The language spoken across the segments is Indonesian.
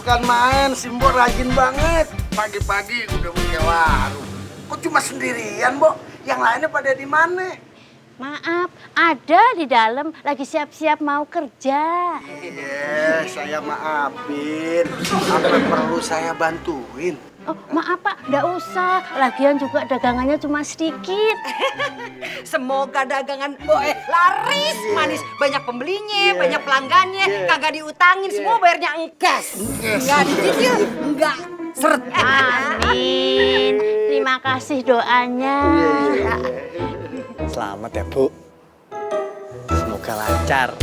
bukan main, Simbo rajin banget. Pagi-pagi udah buka warung. Kok cuma sendirian, Bo? Yang lainnya pada di mana? Maaf, ada di dalam lagi siap-siap mau kerja. Iya, saya maafin. Apa perlu saya bantuin? Oh, maaf Pak, nggak usah. Lagian juga dagangannya cuma sedikit. Semoga dagangan Boe laris, manis. Banyak pembelinya, banyak pelanggannya. Kagak diutangin, semua bayarnya engkes. Nggak dicicil, nggak seret. Amin. Terima kasih doanya. Selamat ya, Bu. Semoga lancar.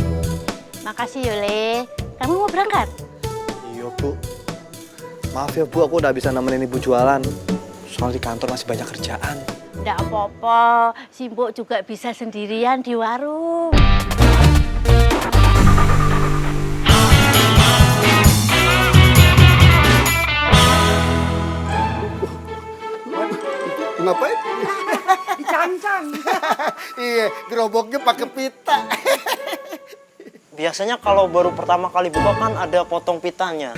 Makasih Yole. Kamu mau berangkat? Iya, Bu. Maaf ya, Bu, aku udah bisa nemenin Ibu jualan. Soal di kantor masih banyak kerjaan. Nggak apa-apa. Simbo juga bisa sendirian di warung. Ngapain? Dicancang. Iya, geroboknya pakai pita. Biasanya kalau baru pertama kali buka kan ada potong pitanya.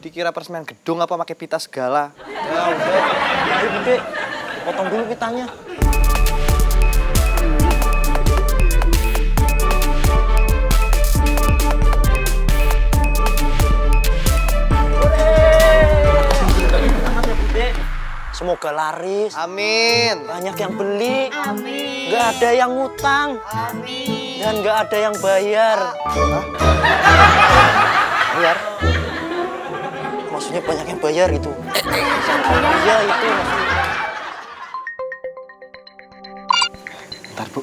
Dikira peresmian gedung apa pakai pita segala. Ya udah, ayo Bude, potong dulu pitanya. Semoga laris. Amin. Banyak yang beli. Amin. Nggak ada yang ngutang. Amin. Dan nggak ada yang bayar. Bayar? Maksudnya banyak yang bayar gitu. Iya itu maksudnya. Bentar, Bu.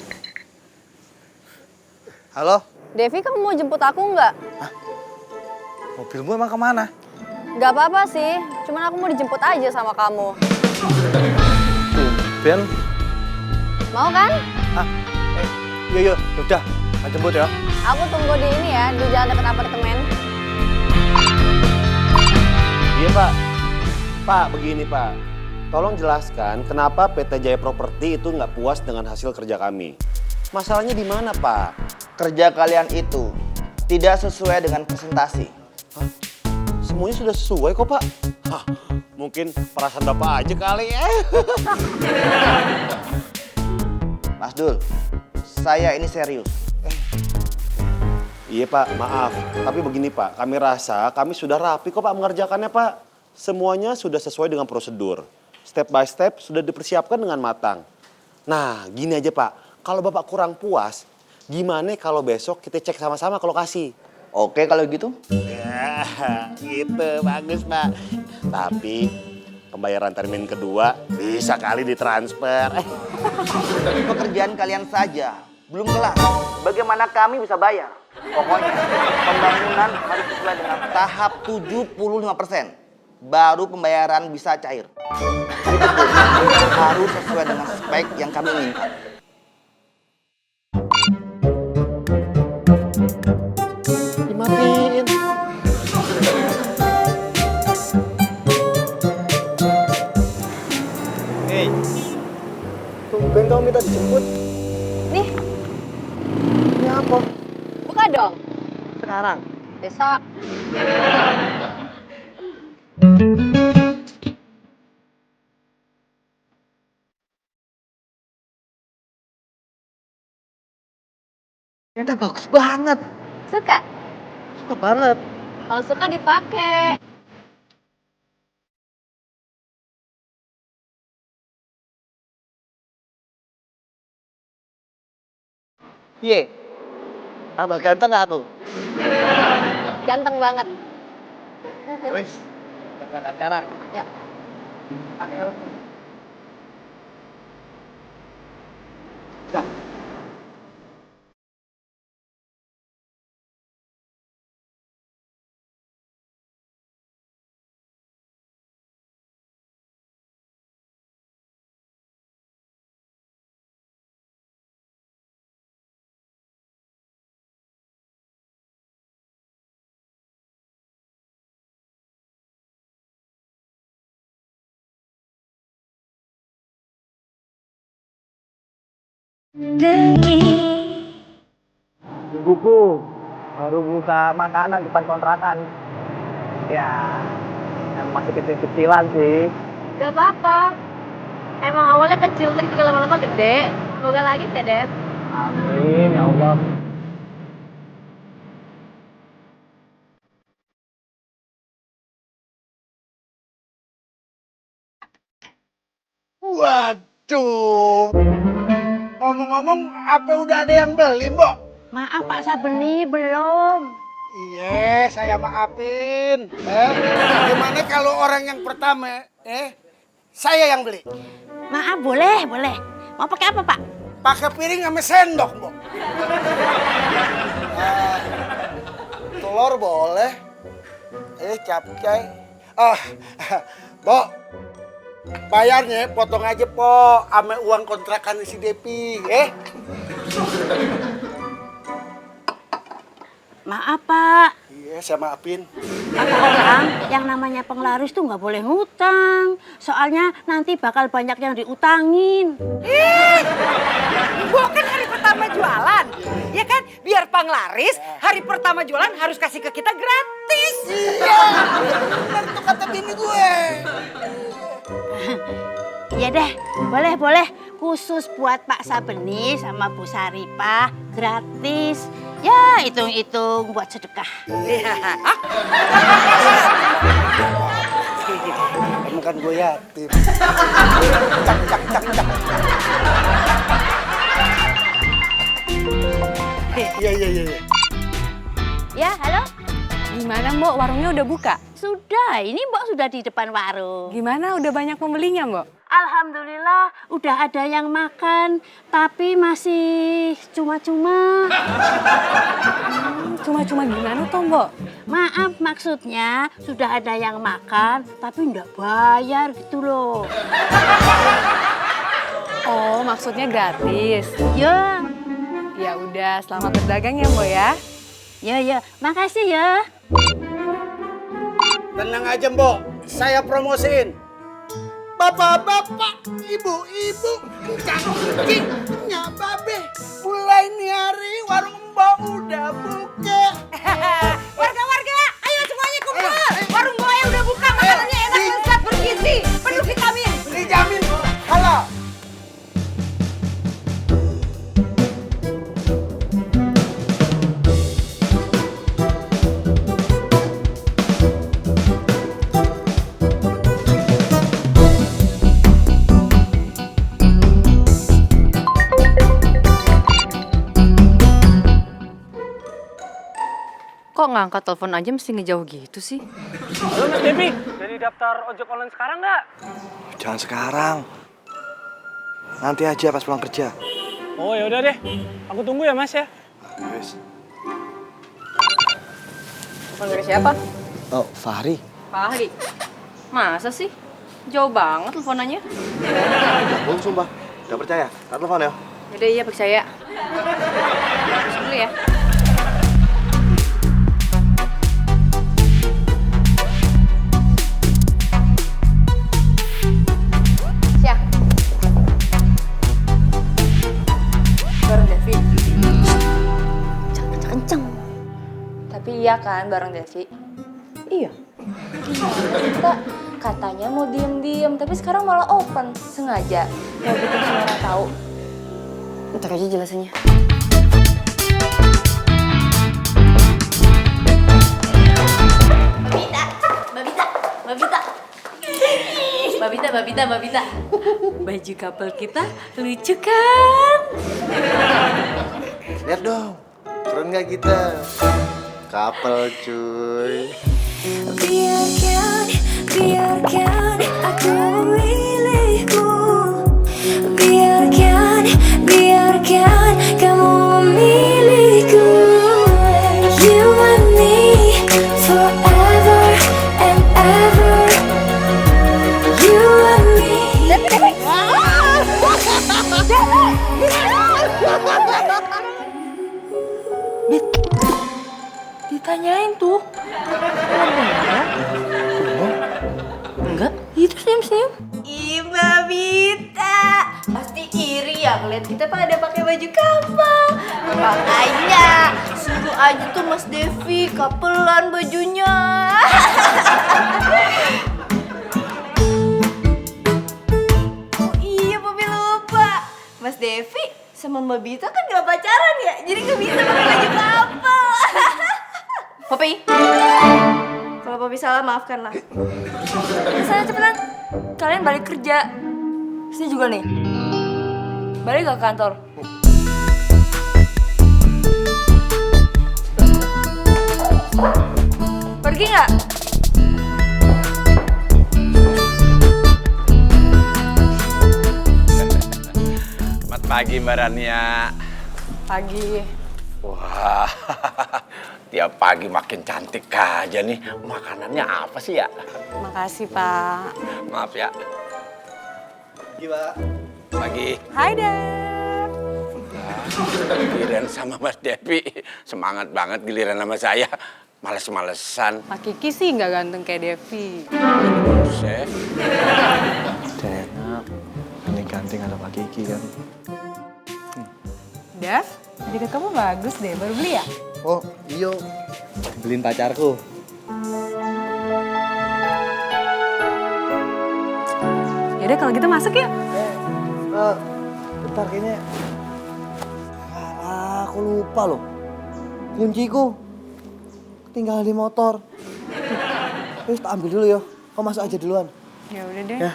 Halo? Devi, kamu mau jemput aku nggak? Mobilmu emang kemana? Nggak apa-apa sih, cuman aku mau dijemput aja sama kamu. Ben? Mau kan? Iya, yaudah. Aku jemput ya. Aku tunggu di ini ya, di jalan dekat apartemen. Iya Pak. Pak, begini Pak. Tolong jelaskan kenapa PT Jaya Properti itu nggak puas dengan hasil kerja kami. Masalahnya di mana Pak? Kerja kalian itu tidak sesuai dengan presentasi. Semuanya sudah sesuai kok Pak. Hah, mungkin perasaan Bapak aja kali ya. Mas Dul, saya ini serius. Iya Pak, maaf. Tapi begini Pak, kami rasa kami sudah rapi kok Pak mengerjakannya Pak. Semuanya sudah sesuai dengan prosedur. Step by step sudah dipersiapkan dengan matang. Nah, gini aja Pak, kalau Bapak kurang puas, gimana kalau besok kita cek sama-sama ke lokasi? Oke kalau gitu. Ya, gitu. Bagus, Pak. Tapi pembayaran termin kedua bisa kali ditransfer. Pekerjaan kalian saja belum kelar. Bagaimana kami bisa bayar? Pokoknya pembangunan harus sesuai dengan tahap 75%. Baru pembayaran bisa cair. Jadi betul, harus sesuai dengan spek yang kami inginkan. Dimatiin. Hei, tumben kamu minta dijemput. Nih, Ini apa? buka dong. Sekarang? Besok. Ini udah bagus banget. Suka? Suka banget. Kalau suka dipakai. Iya. Tambah ganteng gak aku? Ganteng banget. Wis. Sekarang. Ya. Buku baru buka makanan depan kontrakan. Ya, masih kecil-kecilan sih. Gak apa-apa. Emang awalnya kecil, tapi lama-lama gede. Semoga lagi, Dede. Amin, ya Allah. Waduh. Ngomong-ngomong, apa udah ada yang beli, Mbok? Maaf Pak Sabeni, belum. Iya, saya maafin. Gimana kalau orang yang pertama, saya yang beli? Maaf, boleh. Mau pakai apa, Pak? Pakai piring sama sendok, Mbok. Telur boleh. Capcay. Mbok. Bayarnya potong aja, Po, sama uang kontrakan si Depi, Maaf, Pak. Iya, saya maafin. Kata orang, yang namanya penglaris tuh nggak boleh ngutang. Soalnya nanti bakal banyak yang diutangin. Gua kan hari pertama jualan, ya kan? Biar panglaris, hari pertama jualan harus kasih ke kita gratis. Iya, benar tuh kata bini gue. Iya deh, boleh. Khusus buat Pak Sabeni sama Bu Saripah, gratis. Ya, hitung-hitung buat sedekah. Kamu kan gue yatim. Iya. Ya, halo? Gimana Mbok, warungnya udah buka? Sudah, ini Mbok sudah di depan warung. Gimana, udah banyak pembelinya Mbok? Alhamdulillah, udah ada yang makan, tapi masih cuma-cuma. Cuma-cuma gimana toh Mbok? Maaf, maksudnya sudah ada yang makan, tapi nggak bayar gitu loh. Oh, maksudnya gratis. Ya, Ya udah, selamat berdagang ya Mbok ya. ya, makasih ya. Tenang aja, Mbok. Saya promosiin. Bapak-bapak, ibu-ibu, kencing-kencingnya babe. Mulai nih hari warung Mbok udah buka. Warga-warga, ayo semuanya kumpul. Warung Boya udah buka, makanannya enak, lezat, bergizi, penuh vitamin. Dijamin. Halo. Kok ngangkat telepon aja mesti ngejauh gitu sih? Halo Mas Devi, jadi daftar ojek online sekarang nggak? Jangan sekarang. Nanti aja pas pulang kerja. Oh ya udah deh, aku tunggu ya Mas ya. Yes. Telepon dari siapa? Oh, Fahri. Fahri. Masa sih? Jauh banget teleponannya. Belum sumpah. Gak percaya? Tak telepon ya. Yaudah iya percaya. Terus dulu ya. Siap. Bareng Devi. Kenceng. Tapi iya kan bareng Devi? Iya. Kita katanya mau diem-diem, tapi sekarang malah open. Sengaja. Mau bikin semua orang tahu. Ntar aja jelasannya. Babita. Baju couple kita lucu kan? Lihat dong. Keren gak kita? Couple cuy. Biarkan aku memilihmu. Biarkan kamu memilihku. You and me forever and ever. You and me. Ditanyain tuh. Enggak, itu senyum-senyum. Ih, Babita, pasti iri ya ngeliat kita pada pakai baju kapal. Makanya, sungguh aja tuh Mas Devi, kapelan bajunya. Oh iya, Popi lupa. Mas Devi sama Mbak Bita kan gak pacaran ya, jadi gak bisa pakai baju couple. Popi, kalau Popi salah maafkan lah. Sana cepetan, kalian balik kerja. Sini juga nih, balik ke kantor. Pergi nggak? Selamat pagi Mbak Rania. Pagi. Wah, tiap pagi makin cantik aja nih. Makanannya apa sih ya? Makasih, Pak. Maaf ya. Pagi, Pak. Pagi. Hai, Dev. Giliran sama Mas Devi. Semangat banget giliran sama saya. Males-malesan. Pak Kiki sih nggak ganteng kayak Devi. Buset. Enak. Ini ganting ada Pak Kiki kan. Dev, jaket kamu bagus deh, baru beli ya? Oh, iyo. Beliin pacarku. Yaudah kalau gitu masuk yuk. Bentar kayaknya. Alah, aku lupa loh. Kunciku tinggal di motor. Terus tak ambil dulu ya. Kau masuk aja duluan. Ya udah deh. Ya.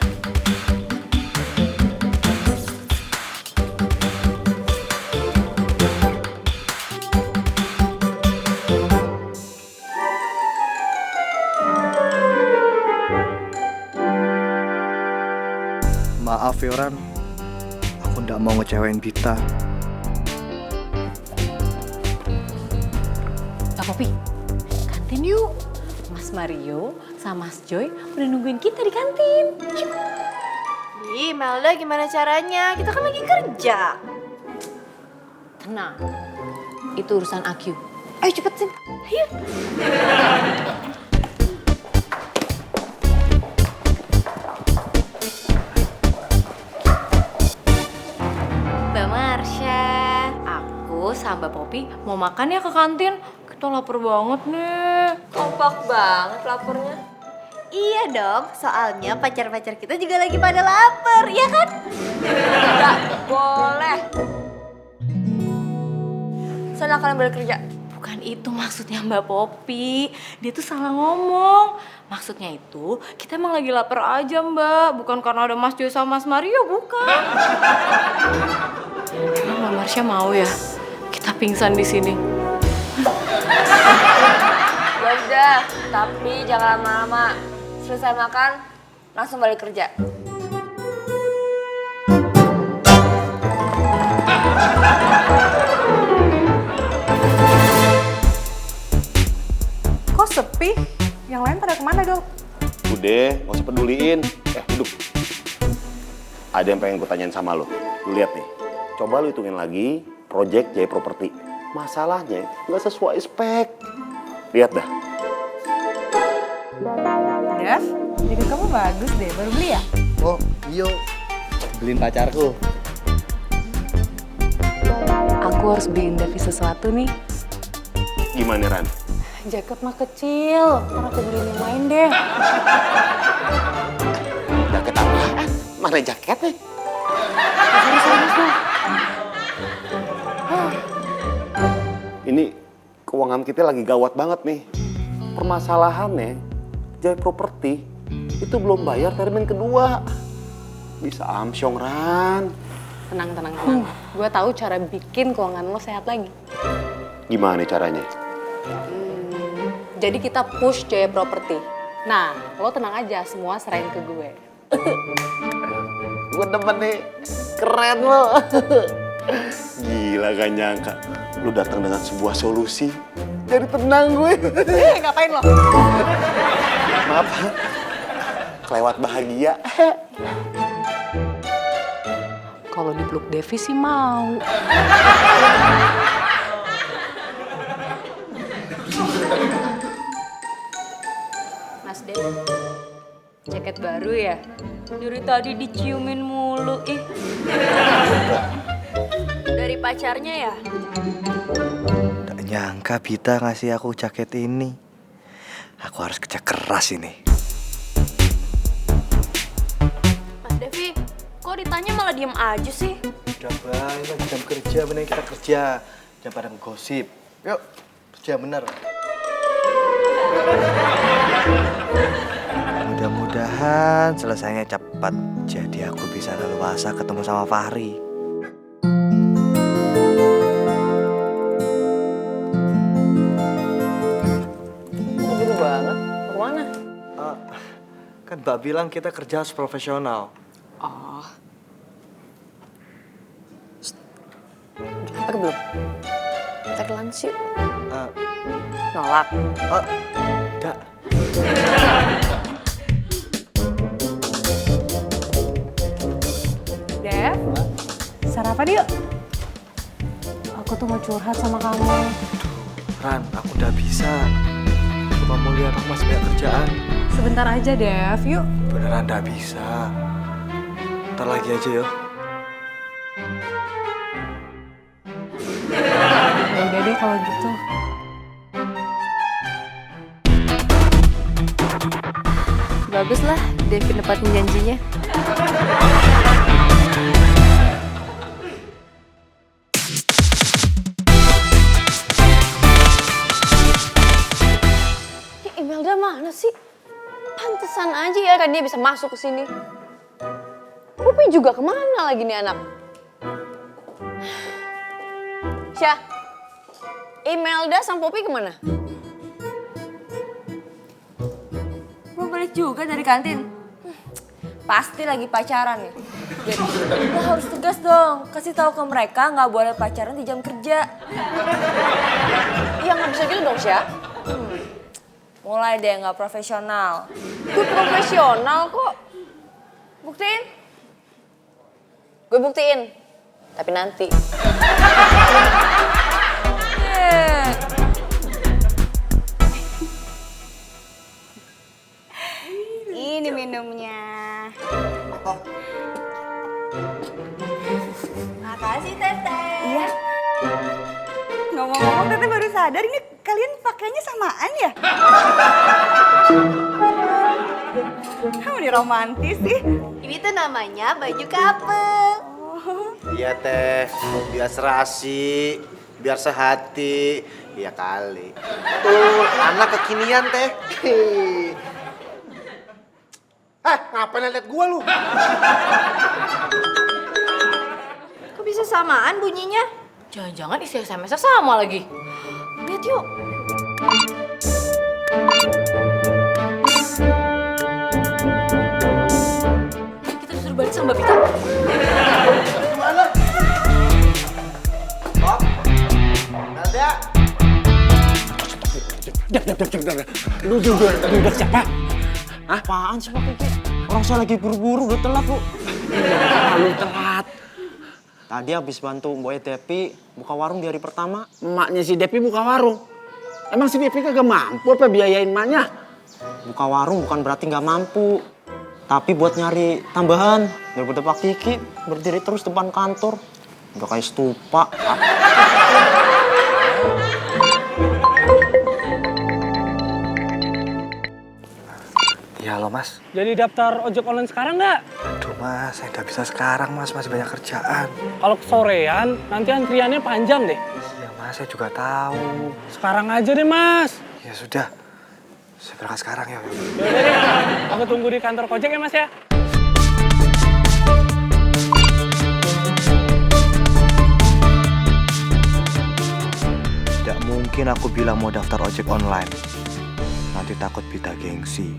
Maaf Yoran, aku nggak mau ngecewain Bita. Gak Popi, kantin yuk. Mas Mario sama Mas Joy udah nungguin kita di kantin. Yuk. Ih, Melda gimana caranya? Kita kan lagi kerja. Tenang, itu urusan Aku. Ayo cepet sini. Ayo. Mbak Marsha, aku sama Mbak Popi mau makan ya ke kantin. Kita lapar banget nih. Kompak banget laparnya. Iya dong, soalnya pacar-pacar kita juga lagi pada lapar, iya kan? Nggak boleh. Sana kalian balik kerja. Bukan itu maksudnya Mbak Popi. Dia tuh salah ngomong. Maksudnya itu, kita emang lagi lapar aja Mbak. Bukan karena ada Mas Joy sama Mas Mario, bukan. Emang Mbak Marsha mau ya kita pingsan di sini? Ya udah, tapi jangan lama-lama. Selesai makan, langsung balik kerja. Kok sepi? Yang lain pada kemana, Dok? Udah, nggak usah peduliin. Duduk. Ada yang pengen gue tanyain sama lo. Lu lihat nih. Coba lu hitungin lagi project Jaya Property. Masalahnya nggak sesuai spek. Lihat dah. Dev, jaket kamu bagus deh, baru beli ya? Oh, iyo. Beliin pacarku. Aku harus beliin Devi sesuatu nih. Gimana, Ran? Jaket mah kecil, ntar aku beliin yang lain deh. Jaket apaan? Mana jaketnya? Ini keuangan kita lagi gawat banget nih. Permasalahannya, Jaya Property itu belum bayar termin kedua. Bisa amsyong, Ran. Tenang. Gue tahu cara bikin keuangan lo sehat lagi. Gimana caranya? Jadi kita push Jaya Property. Nah, lo tenang aja, semua serahin ke gue. Gue demen nih, keren lo. Gila gak nyangka, lu datang dengan sebuah solusi. Jadi tenang gue. Ngapain lo? Maaf, kelewat bahagia. Kalau dipeluk Devi sih mau. Mas Dev, jaket baru ya? Dari tadi diciumin mulu, ih. Dari pacarnya ya? nyangka Bita ngasih aku jaket ini. Aku harus kerja keras ini. Mas Devi, kok ditanya malah diem aja sih? Udah bang, ini lagi jam kerja, mending kita kerja. Jangan pada gosip. Yuk, kerja bener. Mudah-mudahan selesainya cepat. Jadi aku bisa leluasa ketemu sama Fahri. Kok gitu banget? Mau kemana? Kan Mbak bilang kita kerja harus profesional. Oh. Udah belum? Kita ke lunch yuk. Nolak. Enggak. Dev, sarapan yuk. Aku tuh mau curhat sama kamu. Ran, aku udah bisa. Coba mau lihat aku masih banyak kerjaan. Sebentar aja, Dev. Yuk. Beneran udah bisa. Ntar lagi aja yuk. Ya udah deh kalau gitu. Baguslah, Devi nepatin janjinya. Imelda mana sih? Pantesan aja ya kan dia bisa masuk ke sini. Pupi juga kemana lagi nih anak? Syah, Imelda sama Pupi kemana? Belum balik juga dari kantin. Pasti lagi pacaran ya. Lo harus tegas dong, kasih tahu ke mereka nggak boleh pacaran di jam kerja. Ya nggak bisa gitu dong Syah. Mulai deh nggak profesional. Gue profesional kok. Buktiin? Gue buktiin. Tapi nanti. Ini minumnya. Makasih Teteh. Iya. Ngomong-ngomong Teteh baru sadar ini kalian pakainya samaan ya? Kamu nih romantis sih. Ini tuh namanya baju couple. Iya teh, biar serasi, biar sehati. Iya kali. Tuh, anak kekinian teh. Ngapain liat gua lu? Kok bisa samaan bunyinya? Jangan-jangan isi SMS-nya sama lagi. Lihat yuk. Kita disuruh balik sama Mbak Pita. Gimana? Bob? Melda? Lu juga udah siapa? Apaan sih Pak Kiki? Orang saya lagi buru-buru, udah telat Bu. Lu telat. Tadi habis bantu Mbak Depi buka warung di hari pertama. Emaknya si Depi buka warung. Emang si Depi kagak mampu apa biayain emaknya? Buka warung bukan berarti nggak mampu. Tapi buat nyari tambahan. Daripada Pak Kiki berdiri terus depan kantor. Udah kayak stupa. Ya halo mas. Jadi daftar ojek online sekarang nggak? Aduh mas, saya nggak bisa sekarang mas, masih banyak kerjaan. Kalau kesorean, nanti antriannya panjang deh. Iya mas, saya juga tahu. Sekarang aja deh mas. Ya sudah, saya berangkat sekarang ya. Yaudah deh, aku tunggu di kantor Gojek ya mas ya. Tidak mungkin aku bilang mau daftar ojek online. Nanti takut Bita gengsi.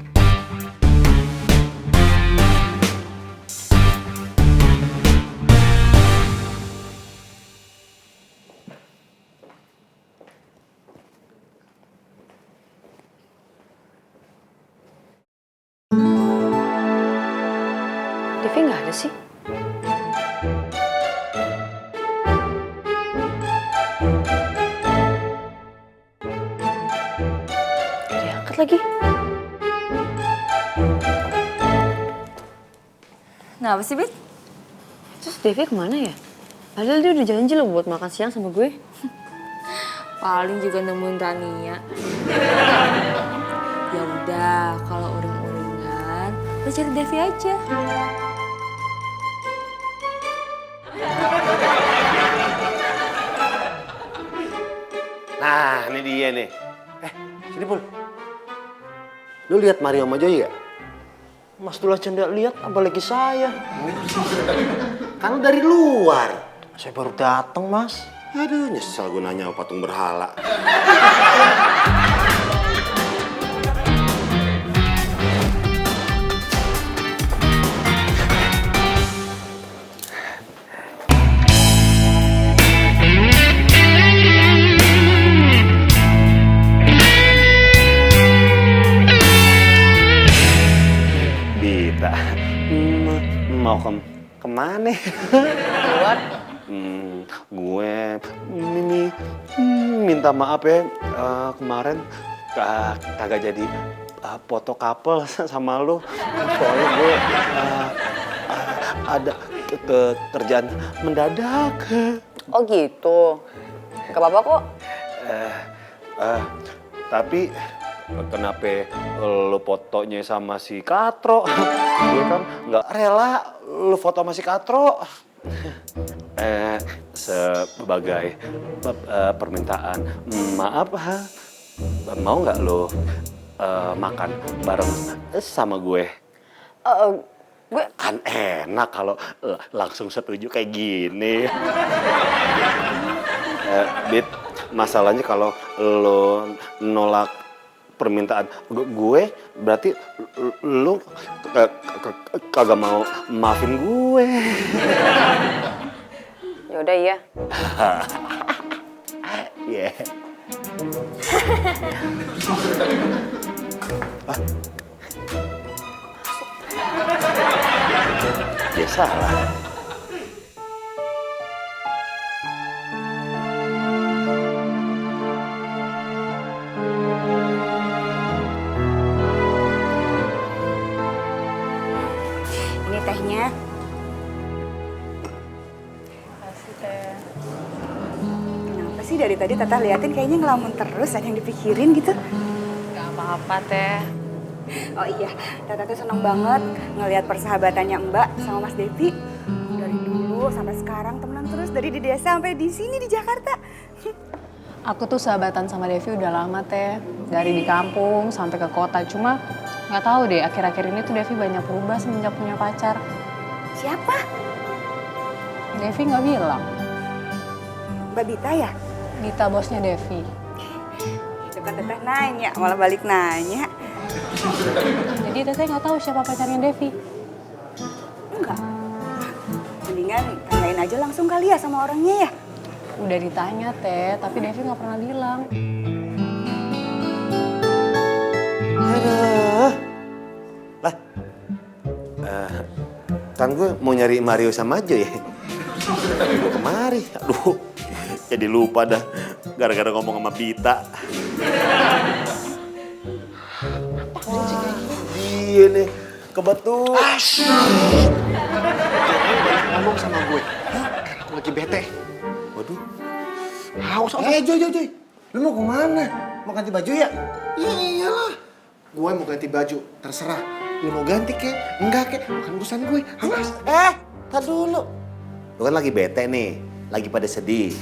Devi nggak ada sih. Diangkat lagi. Kenapa sih, Bit? Terus Devi kemana ya? Padahal dia udah janji loh buat makan siang sama gue. Paling juga nemuin Rania. Ya udah, kalau uring-uringan, lo cari Devi aja. Nah, ini dia nih. Sini Pul. Lu lihat Mario sama Joy gak? Mas dulu aja nggak lihat, apalagi saya. Kan lu dari luar. Saya baru datang, Mas. Aduh, nyesel gue nanya sama patung berhala. Bita, mau kemana? Keluar. Gue minta maaf ya, kemarin kagak jadi foto couple sama lu. Soalnya gue ada kerjaan mendadak. Oh gitu. Gak apa-apa kok. Tapi kenapa lu fotonya sama si Katro? Gue kan nggak rela lu foto sama si Katro. Sebagai permintaan maaf, mau nggak lo makan bareng sama gue? Gue kan enak kalau langsung setuju kayak gini. Bit, masalahnya kalau lo nolak permintaan gue, berarti lo kagak mau maafin gue. yaudah iya. Yeah. Dia salah. Ini tehnya. Kasih teh. Kenapa sih dari tadi Tata liatin kayaknya ngelamun terus, ada yang dipikirin gitu? Gak apa-apa teh. Oh iya, Tata tuh seneng banget ngelihat persahabatannya Mbak sama Mas Devi. Dari dulu sampai sekarang temenan terus, dari di desa sampai di sini di Jakarta. Aku tuh sahabatan sama Devi udah lama teh. Dari di kampung sampai ke kota. Cuma nggak tahu deh akhir-akhir ini tuh Devi banyak berubah semenjak punya pacar. Siapa? Devi nggak bilang. Mbak Bita ya? Bita bosnya Devi. Itu kan Teteh nanya, malah balik nanya. Jadi Teteh nggak tahu siapa pacarnya Devi. Enggak. Mendingan tanyain aja langsung kali ya sama orangnya ya. Udah ditanya Teh, tapi Devi nggak pernah bilang. Aduh. Lah. Kan gue mau nyari Mario sama Joy ya. Tapi gue kemari. Aduh. Jadi lupa dah. Gara-gara ngomong sama Bita. Dia nih. Kebetulan. Jangan banyak ngomong sama gue. Kan aku lagi bete. Waduh. Haus apa? Joy. Lu mau kemana? Mau ganti baju ya? Iyalah. Gue mau ganti baju, terserah. Lu mau ganti kek? Enggak kek, bukan urusan gue. Awas. Tar dulu. Lu kan lagi bete nih, lagi pada sedih.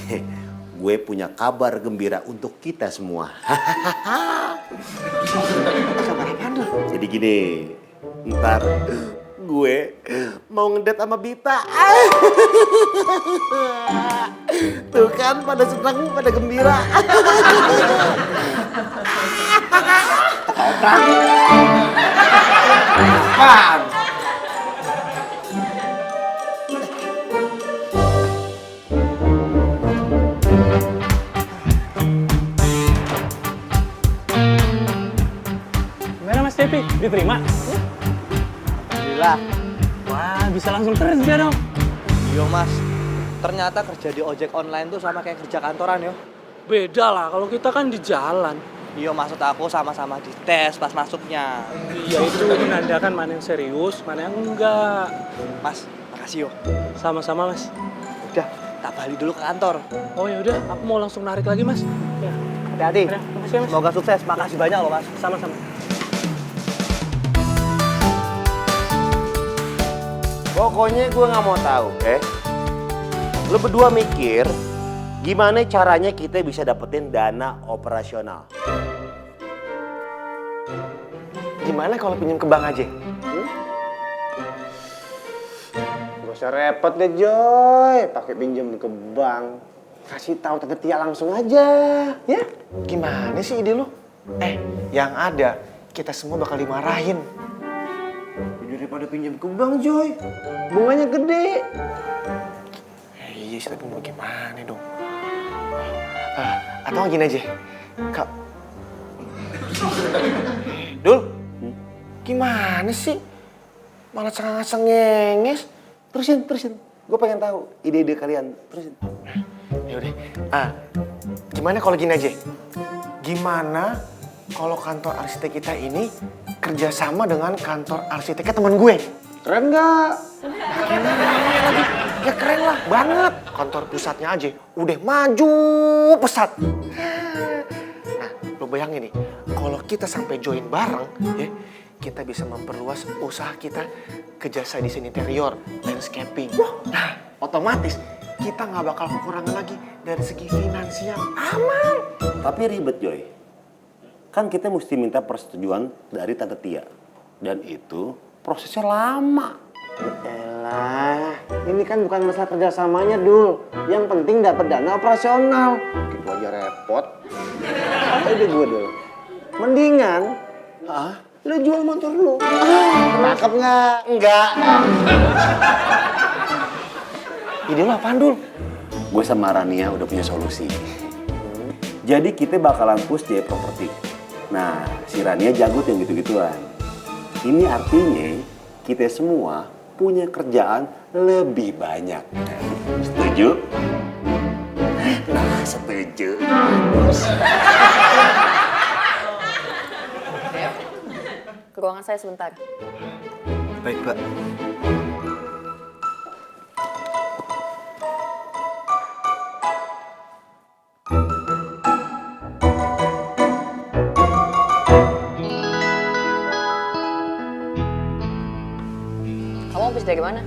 Gue punya kabar gembira untuk kita semua. Kabar apaan tuh? Jadi gini, ntar gue mau ngedate sama Bita. Tuh kan pada senang, pada gembira. Apaan? Apaan? Gimana Mas Devi? Diterima? Alhamdulillah. Wah, bisa langsung kerja dong. Yo Mas, ternyata kerja di ojek online tuh sama kayak kerja kantoran yo. Beda lah, kalau kita kan di jalan. Iya, maksud aku sama-sama dites pas masuknya. Iya, itu menandakan mana yang serius, mana yang enggak. Mas, makasih yo. Sama-sama Mas. Udah, tak balik dulu ke kantor. Oh ya udah, aku mau langsung narik lagi Mas. Ya. Hati-hati. Semoga sukses. Makasih banyak loh, Mas. Sama-sama. Pokoknya gue nggak mau tahu, Lo berdua mikir gimana caranya kita bisa dapetin dana operasional. Gimana kalau pinjam ke bank aja? Gak usah repot deh, Joy. Pakai pinjam ke bank. Kasih tahu Tante Tia langsung aja, ya? Gimana sih ide lo? Yang ada kita semua bakal dimarahin. Daripada pinjam ke bank, Joy. Bunganya gede. Iya sih, tapi mau gimana dong? Atau gini aja, Kak. Dul, gimana sih? Malah cengenges. Terusin. Gue pengen tahu ide-ide kalian. Terusin. Yaudah. Gimana kalau gini aja? Gimana kalau kantor arsitek kita ini kerjasama dengan kantor arsiteknya teman gue? Keren nggak? Lagi. Ya keren lah, banget. Kantor pusatnya aja udah maju pesat. Nah, lo bayangin nih, kalau kita sampai join bareng, ya, kita bisa memperluas usaha kita ke jasa desain interior, landscaping. Nah, otomatis kita nggak bakal kekurangan lagi dari segi finansial. Aman. Tapi ribet, Joy. Kan kita mesti minta persetujuan dari Tante Tia. Dan itu prosesnya lama. Elah, ini kan bukan masalah kerjasamanya, Dul. Yang penting dapat dana operasional. Gitu aja repot. Apa ide gue, Dul? Mendingan, lu jual motor lu. Cakep nggak? Enggak. Ide lo apaan, Dul? Gue sama Rania udah punya solusi. Jadi kita bakalan push dia properti. Nah, si Rania jago yang gitu-gituan. Ini artinya kita semua punya kerjaan lebih banyak. Setuju? Nah, setuju. Ke ruangan saya sebentar. Baik, Mbak. Kamu habis dari mana?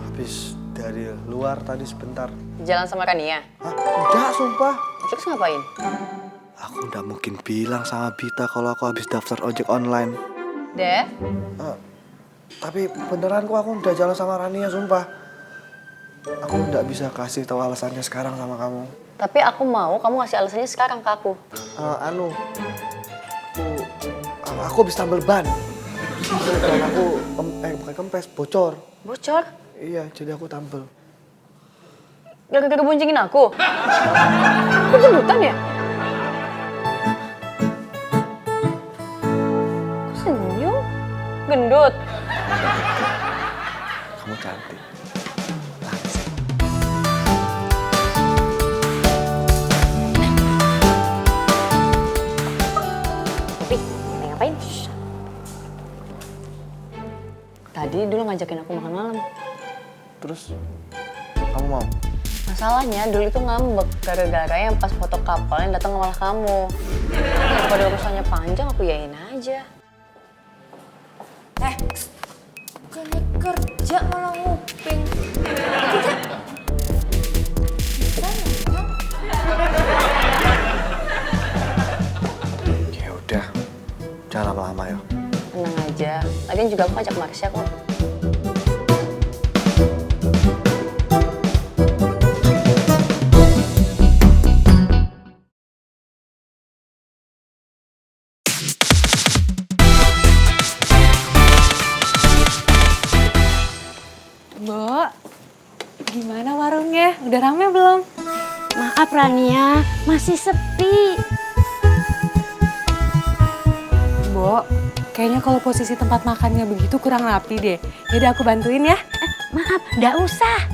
Habis dari luar tadi sebentar. Jalan sama Rania? Enggak, sumpah. Terus ngapain? Aku nggak mungkin bilang sama Bita kalau aku habis daftar ojek online. Dev? Tapi beneran kok aku udah jalan sama Rania, sumpah. Aku nggak bisa kasih tahu alasannya sekarang sama kamu. Tapi aku mau kamu ngasih alasannya sekarang ke aku. Aku habis tambal ban. Dan aku, bukan kempes, bocor. Bocor? Iya, jadi aku tambal. Gara-gara boncengin aku? Aku gendutan ya? Kok senyum? Gendut? Kamu cantik. Tapi, ngapain? Tadi dulu ngajakin aku makan malam. Terus, kamu mau? Masalahnya dulu itu ngambek gara-gara yang pas foto kapal yang datang malah kamu. Daripada urusannya panjang aku yain aja. Bukannya kerja malah nguping. Kita bisa kan? Ya udah, jangan lama-lama ya. Tenang aja. Lagian juga aku ajak Marsha kok. Mbok, gimana warungnya? Udah rame belum? Maaf Rania, masih sepi. Mbok, kayaknya kalau posisi tempat makannya begitu kurang rapi deh. Yaudah aku bantuin ya. Maaf, nggak usah.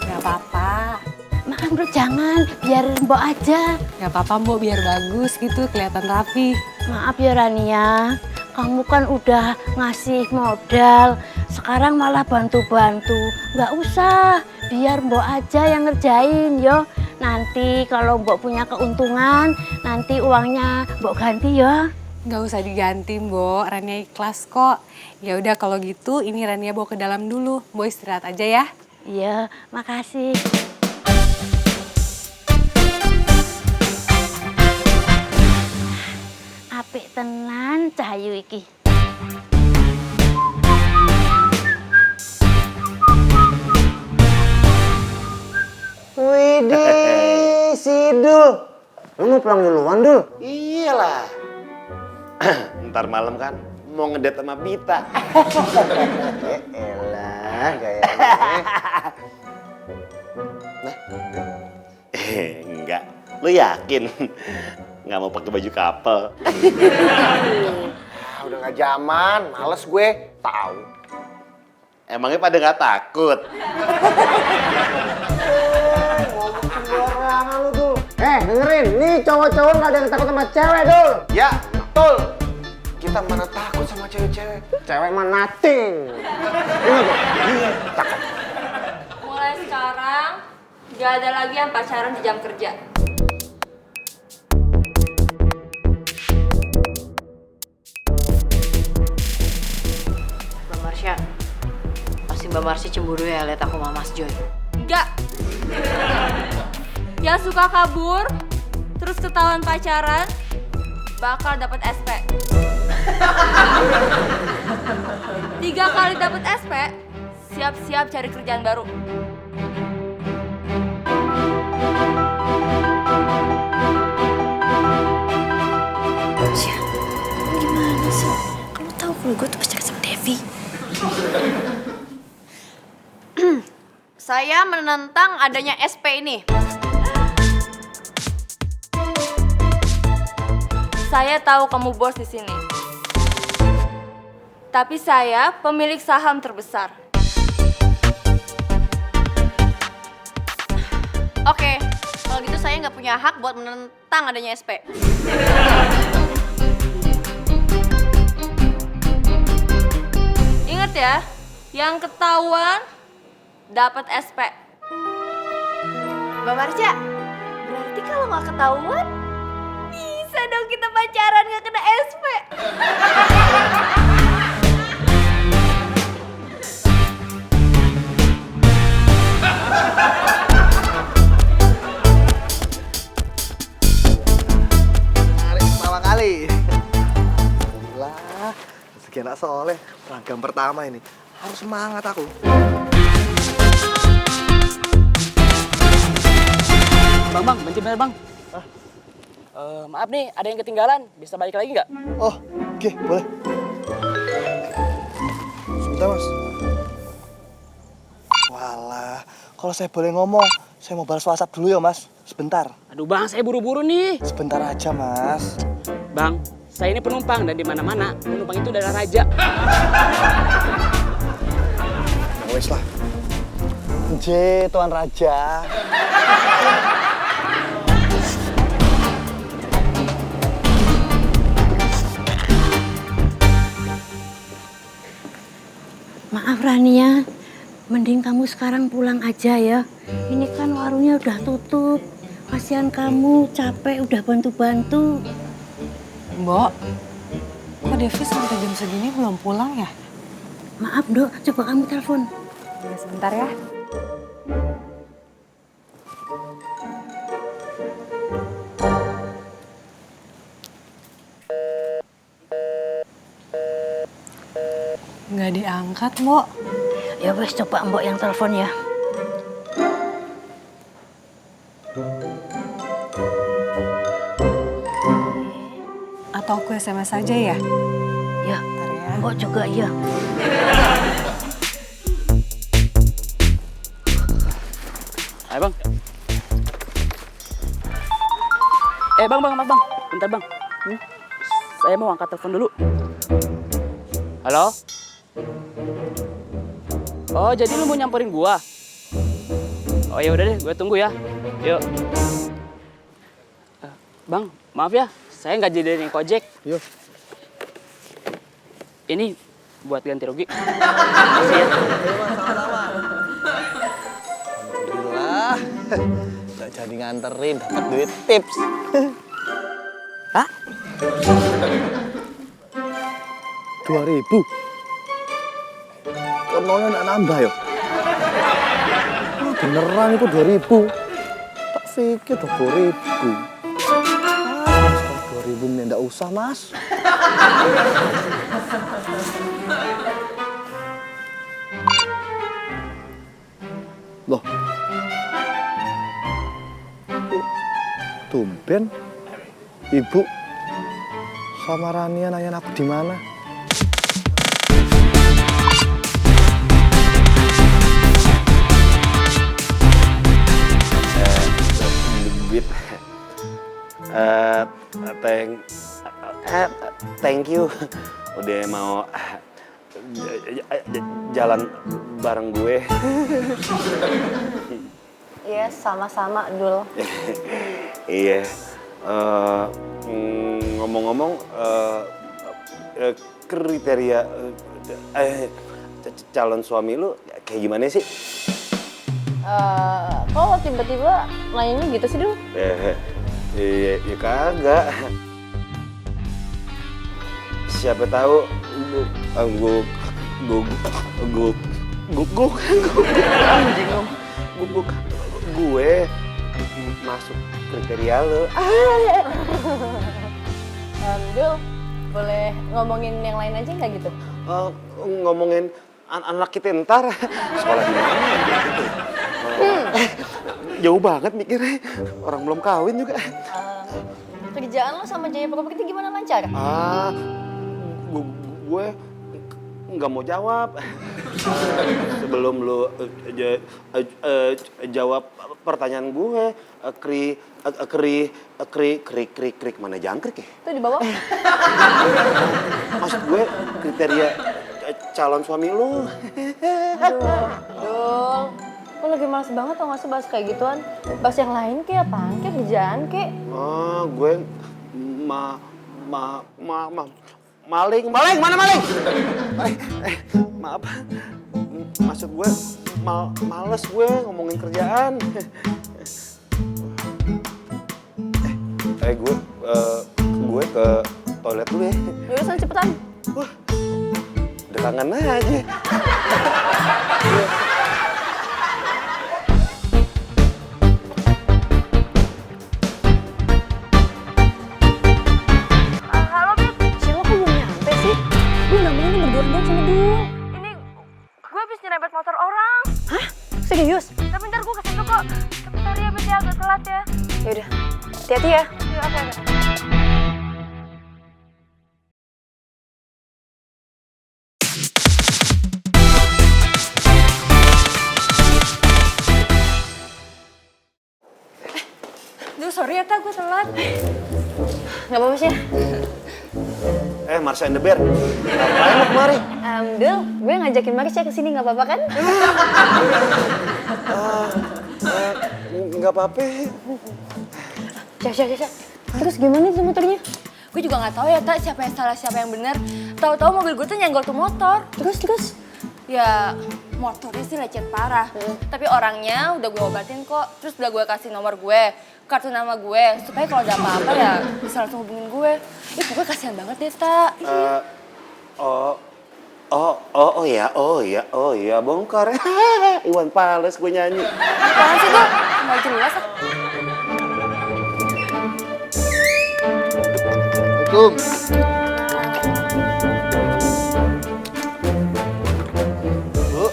Gak apa-apa. Maaf bro, jangan. Biar Mbok aja. Gak apa-apa Mbok, biar bagus gitu, kelihatan rapi. Maaf ya Rania, kamu kan udah ngasih modal. Sekarang malah bantu-bantu. Nggak usah, biar Mbok aja yang ngerjain yo. Nanti kalau Mbok punya keuntungan, nanti uangnya Mbok ganti ya. Nggak usah diganti, Mbok. Rania ikhlas kok. Ya udah kalau gitu, ini Rania bawa ke dalam dulu. Mbok istirahat aja ya. Iya, makasih. Apik tenan Cahayu iki. Widih, si Dul. Lu mau pulang duluan, Dul? Iyalah. Ntar malam kan mau ngedate sama Bita. Elah, gayanya. Nah, enggak. Lu yakin nggak mau pakai baju couple? Udah nggak zaman, males gue. Tahu. Emangnya pada nggak takut? Sembarangan lu, Dul. Dengerin, nih cowok-cowok nggak ada yang takut sama cewek, Dul. Ya, betul. Kita mana takut sama cewek-cewek. Cewek mah nothing. Iya, Dul. Iya, cakep. Mulai sekarang, gak ada lagi yang pacaran di jam kerja. Mbak Marsha, pasti Mbak Marsha cemburu ya lihat aku sama Mas Joy. Enggak. Yang suka kabur, terus ketahuan pacaran, bakal dapat SP. 3 kali dapat SP, siap-siap cari kerjaan baru. Sya, gimana sih? Kamu tahu kalau gue tuh pacaran sama Devi. Saya menentang adanya SP ini. Saya tahu kamu bos di sini. Tapi saya pemilik saham terbesar. Oke, kalau gitu saya nggak punya hak buat menentang adanya SP. Ingat ya, yang ketahuan dapat SP. Mbak Marsha, berarti kalau nggak ketahuan, bisa dong kita pacaran nggak kena SP. Menarik pertama kali. Alhamdulillah, rezeki anak soleh. Ragam pertama ini. Harus semangat aku. Bang, benci bener bang. Maaf nih, ada yang ketinggalan. Bisa balik lagi nggak? Oh, oke, boleh. Sebentar, Mas. Walah, kalau saya boleh ngomong, saya mau balas WhatsApp dulu ya, Mas. Sebentar. Aduh bang, saya buru-buru nih. Sebentar aja, Mas. Bang, saya ini penumpang dan di mana-mana penumpang itu adalah raja. Ya wes lah. Tuan Raja. Maaf Rania, mending kamu sekarang pulang aja ya. Ini kan warungnya udah tutup. Kasihan kamu, capek udah bantu-bantu. Mbok, kok Devi sampai jam segini belum pulang ya? Maaf Dok, coba kamu telepon. Ya, sebentar ya. Nggak diangkat, Mbok. Ya wes, coba Mbok yang telepon ya. Atau aku SMS aja ya? Ya, Mbok juga ya. Ayo bang. Bang. Bentar bang. Saya mau angkat telepon dulu. Halo? Oh, jadi lu mau nyamperin gua? Oh ya udah deh, gue tunggu ya. Yuk. Bang, maaf ya, saya nggak jadi naik ojek. Yuk. Ini buat ganti rugi. Makasih ya. Alhamdulillah. Gak jadi nganterin, dapat duit tips. Hah? 2.000? Kenalnya nak nambah ya? Beneran itu 2.000. Tak pikir 2.000. Mas, 2.000 ini enggak usah, Mas. Loh. Tumben Ibu sama Rania nanyain aku di mana? Duit. Thank you udah mau jalan bareng gue. Iya, sama-sama, Dul. Iya. Ngomong-ngomong, kriteria calon suami lu kayak gimana sih? Kok lo tiba-tiba nanyanya gitu sih, Dul? Iya, ya kagak. Siapa tahu gue masuk kriteria lo. Dul, boleh ngomongin yang lain aja nggak gitu? Ngomongin anak kita ntar sekolah di mana gitu. Jauh banget mikirnya, orang belum kawin juga. Kerjaan lo sama Jaya Pokok itu gimana, lancar? Gue nggak mau jawab. Sebelum lo jawab pertanyaan gue, krik mana jangkrik ya? Itu di bawah. Maksud gue kriteria calon suami lu. Dul, lo lagi males banget tau gak sih bahas kayak gituan? Bahas yang lain kek, apaan kek, kerjaan kek. Gue maling, mana maling? Maaf, maksud gue males gue ngomongin kerjaan. Gue ke toilet dulu ya. Yaudah, sana cepetan. Udah kangen aja. Halo, Beb. Siapa kok belum nyampe sih? Gue namanya ini berdua-dua sama Dul. Ini gue habis nyerempet motor orang. Hah? Serius? Tapi ntar gue ke situ kok. Tapi sorry ya, Beb, ya agak telat ya. Yaudah, hati-hati ya. Iya, oke. Duh, sorry ya, Tak, gue telat. Gak apa-apa sih. Marsha and the Bear, ngapain lo kemari? Dul, gue ngajakin Marsha kesini, gak apa-apa kan? Nggak apa-apa. Syah. Terus gimana tuh motornya? Gue juga nggak tahu ya, Tak, siapa yang salah, siapa yang benar. Tahu-tahu mobil gue tuh nyenggol tuh motor. Terus? Ya, motornya sih lecet parah. Tapi orangnya udah gue obatin kok. Terus udah gue kasih nomor gue, kartu nama gue, supaya kalau ada apa-apa ya bisa langsung hubungin gue. Pokoknya kasihan banget deh, Tak. Oh ya, bongkar. Iwan Fals gue nyanyi. Apaan sih tuh? Nggak jelas. Assalamualaikum. Bu. Loh,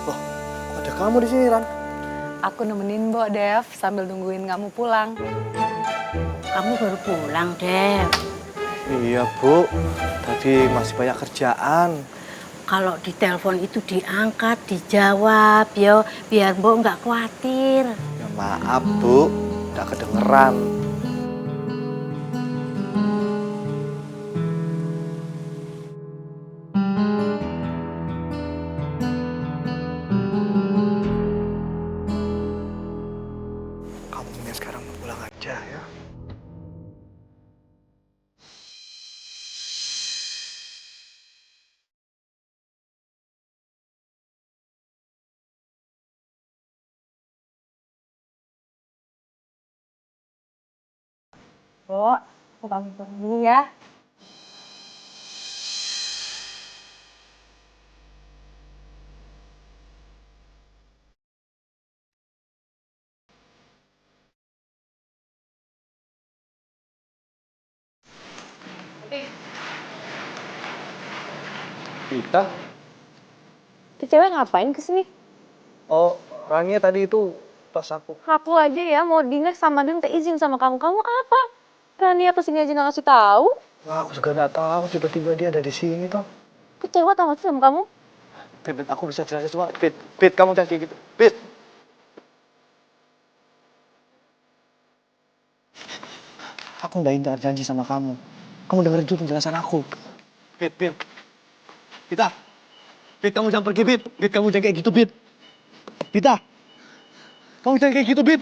kok ada kamu di sini, Ran? Aku nemenin Mbok, Dev, sambil nungguin kamu pulang. Kamu baru pulang, Dev. Iya, Bu. Tadi masih banyak kerjaan. Kalau ditelepon itu diangkat, dijawab, yo, biar Mbok nggak khawatir. Ya maaf, Bu. Nggak kedengeran. Kamu ini sekarang pulang aja ya. Kok, aku pamit dulu ya. Kita? Itu cewek ngapain kesini? Oh, orangnya tadi itu pas aku. Aku aja ya mau dinner sama dia minta izin sama kamu. Kamu apa? Rania kesini aja nggak ngasih tahu. Wah, aku juga nggak tahu tiba-tiba dia ada di sini toh. Kecewa tau gak sih sama kamu? Pit, aku bisa jelasin semua. Pit, kamu jangan kayak gitu. Pit. Aku udah ingkar janji sama kamu. Kamu dengerin dulu penjelasan aku. Pit. Pita. Pit, kamu jangan pergi, Pit. Pit, kamu jangan kayak gitu, Pit. Pita. Kamu jangan kayak gitu, Pit.